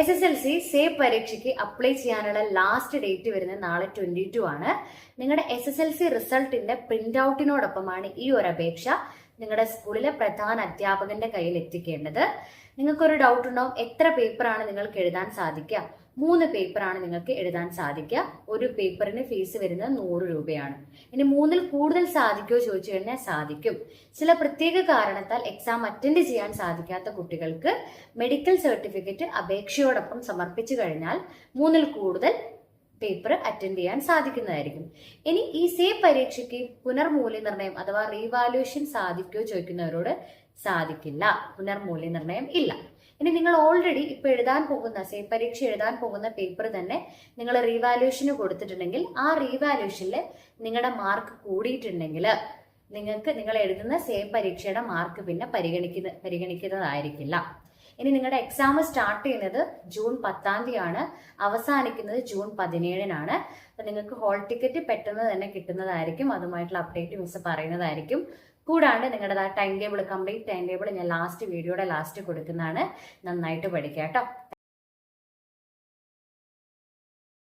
SSLC say പരീക്ഷയ്ക്ക് apply ചെയ്യാനുള്ള last date വരുന്നത് നാളെ 22 ആണ്. നിങ്ങളുടെ SSLC റിസൾട്ടിന്റെ പ്രിന്റ് ഔട്ടിനോടൊപ്പമാണ് ഈ ഒരു അപേക്ഷ നിങ്ങളുടെ സ്കൂളിലെ പ്രധാന അധ്യാപകന്റെ കയ്യിൽ എത്തിക്കേണ്ടത്. നിങ്ങൾക്കൊരു ഡൗട്ട് ഉണ്ടാവും, എത്ര പേപ്പറാണ് നിങ്ങൾക്ക് എഴുതാൻ സാധിക്കുക? 3 പേപ്പറാണ് നിങ്ങൾക്ക് എഴുതാൻ സാധിക്കുക. ഒരു പേപ്പറിന് ഫീസ് വരുന്നത് 100 രൂപയാണ്. ഇനി 3ൽ കൂടുതൽ സാധിക്കുമോ ചോദിച്ചു കഴിഞ്ഞാൽ സാധിക്കും. ചില പ്രത്യേക കാരണത്താൽ എക്സാം അറ്റൻഡ് ചെയ്യാൻ സാധിക്കാത്ത കുട്ടികൾക്ക് മെഡിക്കൽ സർട്ടിഫിക്കറ്റ് അപേക്ഷയോടൊപ്പം സമർപ്പിച്ചു കഴിഞ്ഞാൽ 3ൽ കൂടുതൽ പേപ്പർ അറ്റൻഡ് ചെയ്യാൻ സാധിക്കുന്നതായിരിക്കും. ഇനി ഈ സേ പരീക്ഷയ്ക്ക് പുനർമൂല്യനിർണ്ണയം അഥവാ റീവാലുവേഷൻ സാധിക്കുമോ ചോദിക്കുന്നവരോട് സാധിക്കില്ല. പുനർമൂല്യനിർണ്ണയം ഇല്ല. ഇനി നിങ്ങൾ ഓൾറെഡി ഇപ്പൊ എഴുതാൻ പോകുന്ന സേ പരീക്ഷ എഴുതാൻ പോകുന്ന പേപ്പർ തന്നെ നിങ്ങൾ റീവാലുവേഷന് കൊടുത്തിട്ടുണ്ടെങ്കിൽ ആ റീവാലുവേഷനിൽ നിങ്ങളുടെ മാർക്ക് കൂടിയിട്ടുണ്ടെങ്കിൽ നിങ്ങൾക്ക് നിങ്ങൾ എഴുതുന്ന സേ പരീക്ഷയുടെ മാർക്ക് പിന്നെ പരിഗണിക്കുന്നതായിരിക്കില്ല. ഇനി നിങ്ങളുടെ എക്സാം സ്റ്റാർട്ട് ചെയ്യുന്നത് ജൂൺ 10-ാം തീയതിയാണ്, അവസാനിക്കുന്നത് ജൂൺ 17-നാണ്. അപ്പൊ നിങ്ങൾക്ക് ഹോൾ ടിക്കറ്റ് പെട്ടെന്ന് തന്നെ കിട്ടുന്നതായിരിക്കും. അതുമായിട്ടുള്ള അപ്ഡേറ്റ് മിസ് പറയുന്നതായിരിക്കും. കൂടാണ്ട് നിങ്ങളുടെ time table, complete time table ഞാൻ വീഡിയോയുടെ ലാസ്റ്റ് കൊടുക്കുന്നതാണ്. നന്നായിട്ട് പഠിക്കാം കേട്ടോ.